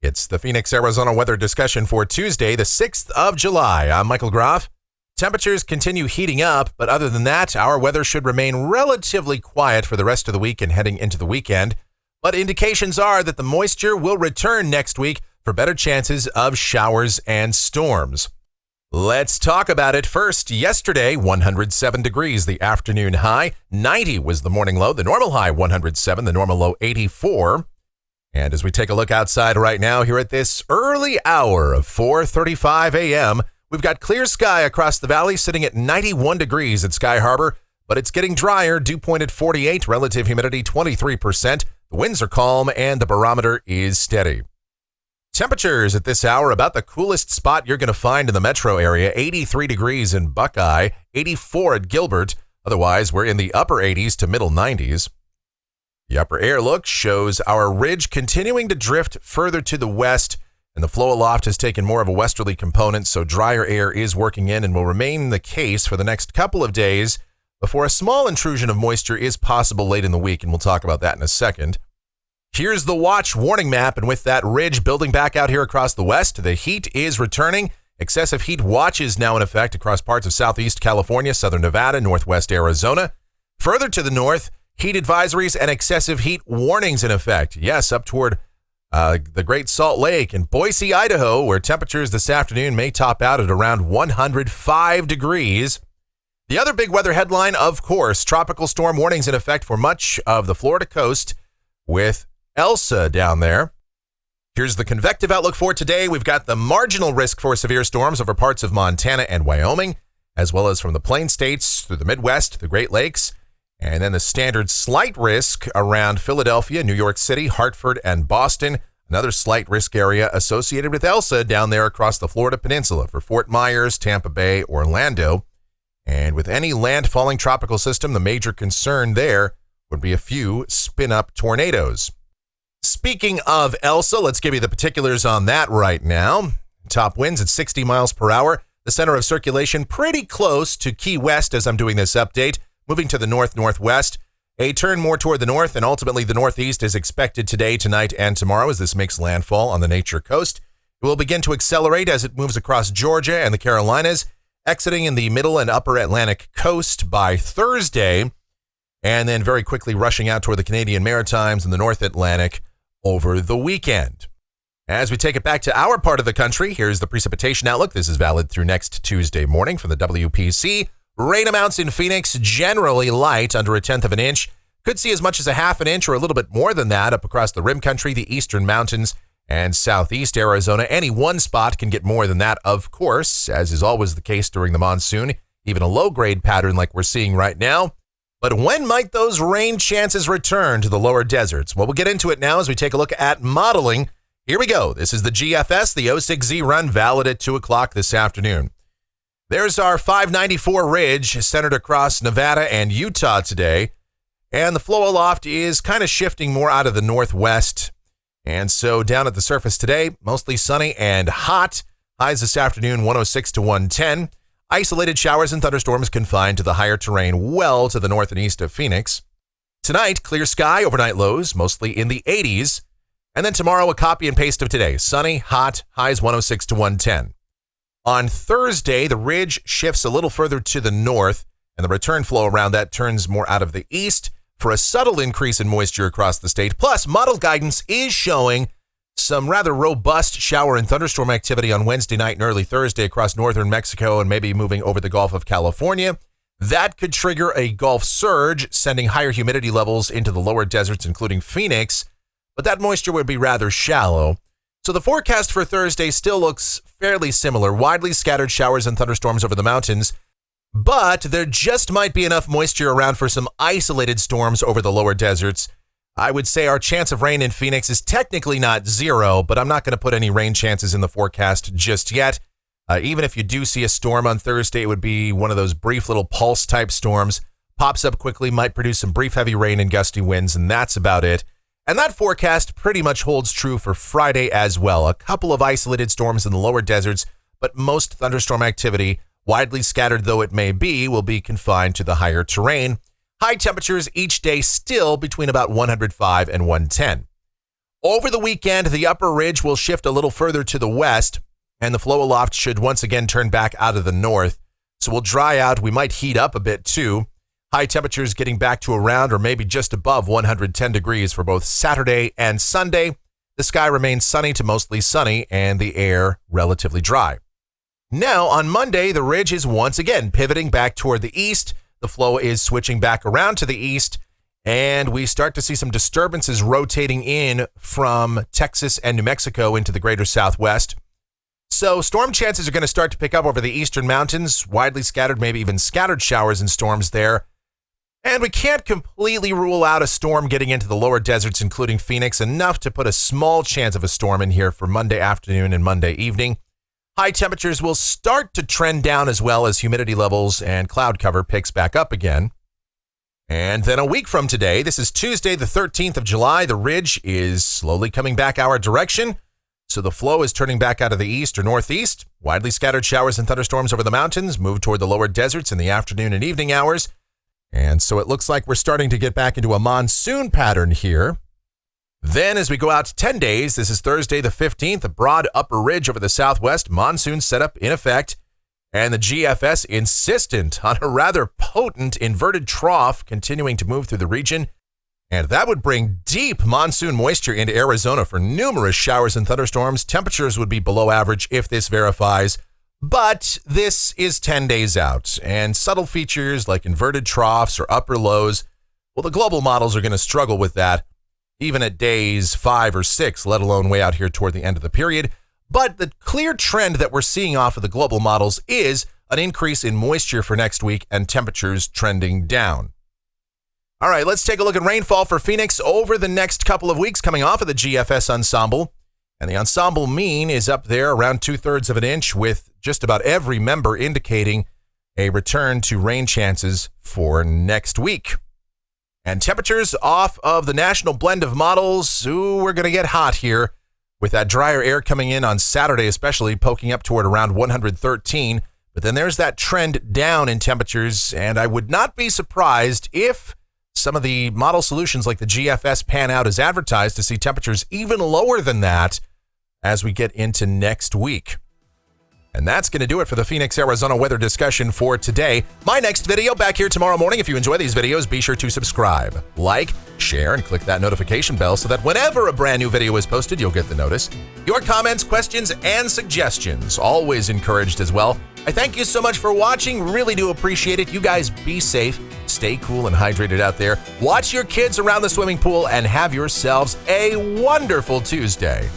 It's the Phoenix, Arizona weather discussion for Tuesday, the 6th of July. I'm Michael Groff. Temperatures continue heating up, but other than that, our weather should remain relatively quiet for the rest of the week and heading into the weekend. But indications are that the moisture will return next week for better chances of showers and storms. Let's talk about it. First, yesterday, 107 degrees, the afternoon high. 90 was the morning low. The normal high, 107. The normal low, 84. And as we take a look outside right now here at this early hour of 4:35 a.m., we've got clear sky across the valley sitting at 91 degrees at Sky Harbor, but it's getting drier, dew point at 48, relative humidity 23%. The winds are calm and the barometer is steady. Temperatures at this hour, about the coolest spot you're going to find in the metro area, 83 degrees in Buckeye, 84 at Gilbert. Otherwise, we're in the upper 80s to middle 90s. The upper air look shows our ridge continuing to drift further to the west, and the flow aloft has taken more of a westerly component, so drier air is working in and will remain the case for the next couple of days before a small intrusion of moisture is possible late in the week, and we'll talk about that in a second. Here's the watch warning map, and with that ridge building back out here across the west, the heat is returning. Excessive heat watch is now in effect across parts of southeast California, southern Nevada, northwest Arizona. Further to the north, heat advisories and excessive heat warnings in effect. Yes, up toward the Great Salt Lake and Boise, Idaho, where temperatures this afternoon may top out at around 105 degrees. The other big weather headline, of course, tropical storm warnings in effect for much of the Florida coast with Elsa down there. Here's the convective outlook for today. We've got the marginal risk for severe storms over parts of Montana and Wyoming, as well as from the Plain States through the Midwest, the Great Lakes. And then the standard slight risk around Philadelphia, New York City, Hartford, and Boston. Another slight risk area associated with Elsa down there across the Florida Peninsula for Fort Myers, Tampa Bay, Orlando. And with any landfalling tropical system, the major concern there would be a few spin-up tornadoes. Speaking of Elsa, let's give you the particulars on that right now. Top winds at 60 miles per hour. The center of circulation pretty close to Key West as I'm doing this update. Moving to the north-northwest, a turn more toward the north and ultimately the northeast is expected today, tonight, and tomorrow as this makes landfall on the Nature Coast. It will begin to accelerate as it moves across Georgia and the Carolinas, exiting in the middle and upper Atlantic coast by Thursday, and then very quickly rushing out toward the Canadian Maritimes and the North Atlantic over the weekend. As we take it back to our part of the country, here's the precipitation outlook. This is valid through next Tuesday morning from the WPC. Rain amounts in Phoenix generally light, under 1/10 of an inch. Could see as much as a half an inch or a little bit more than that up across the Rim Country, the eastern mountains, and southeast Arizona. Any one spot can get more than that, of course, as is always the case during the monsoon, even a low-grade pattern like we're seeing right now. But when might those rain chances return to the lower deserts? Well, we'll get into it now as we take a look at modeling. Here we go. This is the GFS, the 06Z run, valid at 2 o'clock this afternoon. There's our 594 ridge centered across Nevada and Utah today, and the flow aloft is kind of shifting more out of the northwest. And so down at the surface today, mostly sunny and hot. Highs this afternoon, 106 to 110. Isolated showers and thunderstorms confined to the higher terrain well to the north and east of Phoenix. Tonight, clear sky, overnight lows, mostly in the 80s. And then tomorrow, a copy and paste of today. Sunny, hot, highs 106 to 110. On Thursday, the ridge shifts a little further to the north, and the return flow around that turns more out of the east for a subtle increase in moisture across the state. Plus, model guidance is showing some rather robust shower and thunderstorm activity on Wednesday night and early Thursday across northern Mexico and maybe moving over the Gulf of California. That could trigger a Gulf surge, sending higher humidity levels into the lower deserts, including Phoenix, but that moisture would be rather shallow. So the forecast for Thursday still looks fairly similar. Widely scattered showers and thunderstorms over the mountains, but there just might be enough moisture around for some isolated storms over the lower deserts. I would say our chance of rain in Phoenix is technically not zero, but I'm not going to put any rain chances in the forecast just yet. Even if you do see a storm on Thursday, it would be one of those brief little pulse type storms. Pops up quickly, might produce some brief heavy rain and gusty winds, and that's about it. And that forecast pretty much holds true for Friday as well. A couple of isolated storms in the lower deserts, but most thunderstorm activity, widely scattered though it may be, will be confined to the higher terrain. High temperatures each day still between about 105 and 110. Over the weekend, the upper ridge will shift a little further to the west, and the flow aloft should once again turn back out of the north. So we'll dry out. We might heat up a bit too. High temperatures getting back to around or maybe just above 110 degrees for both Saturday and Sunday. The sky remains sunny to mostly sunny and the air relatively dry. Now, on Monday, the ridge is once again pivoting back toward the east. The flow is switching back around to the east, and we start to see some disturbances rotating in from Texas and New Mexico into the greater southwest. So storm chances are going to start to pick up over the eastern mountains, widely scattered, maybe even scattered showers and storms there. And we can't completely rule out a storm getting into the lower deserts, including Phoenix, enough to put a small chance of a storm in here for Monday afternoon and Monday evening. High temperatures will start to trend down as well as humidity levels and cloud cover picks back up again. And then a week from today, this is Tuesday, the 13th of July, the ridge is slowly coming back our direction. So the flow is turning back out of the east or northeast. Widely scattered showers and thunderstorms over the mountains move toward the lower deserts in the afternoon and evening hours. And so it looks like we're starting to get back into a monsoon pattern here. Then as we go out 10 days, this is Thursday the 15th, a broad upper ridge over the southwest, monsoon setup in effect, and the GFS insistent on a rather potent inverted trough continuing to move through the region. And that would bring deep monsoon moisture into Arizona for numerous showers and thunderstorms. Temperatures would be below average if this verifies. But this is 10 days out, and subtle features like inverted troughs or upper lows, well, the global models are going to struggle with that, even at days 5 or 6, let alone way out here toward the end of the period. But the clear trend that we're seeing off of the global models is an increase in moisture for next week and temperatures trending down. All right, let's take a look at rainfall for Phoenix over the next couple of weeks coming off of the GFS ensemble. And the ensemble mean is up there around 2/3 of an inch, with just about every member indicating a return to rain chances for next week. And temperatures off of the national blend of models, we're going to get hot here with that drier air coming in on Saturday, especially poking up toward around 113. But then there's that trend down in temperatures, and I would not be surprised if some of the model solutions like the GFS pan out as advertised to see temperatures even lower than that as we get into next week. And that's going to do it for the Phoenix, Arizona weather discussion for today. My next video back here tomorrow morning. If you enjoy these videos, be sure to subscribe, like, share, and click that notification bell so that whenever a brand new video is posted, you'll get the notice. Your comments, questions, and suggestions always encouraged as well. I thank you so much for watching. Really do appreciate it. You guys be safe, stay cool and hydrated out there. Watch your kids around the swimming pool and have yourselves a wonderful Tuesday.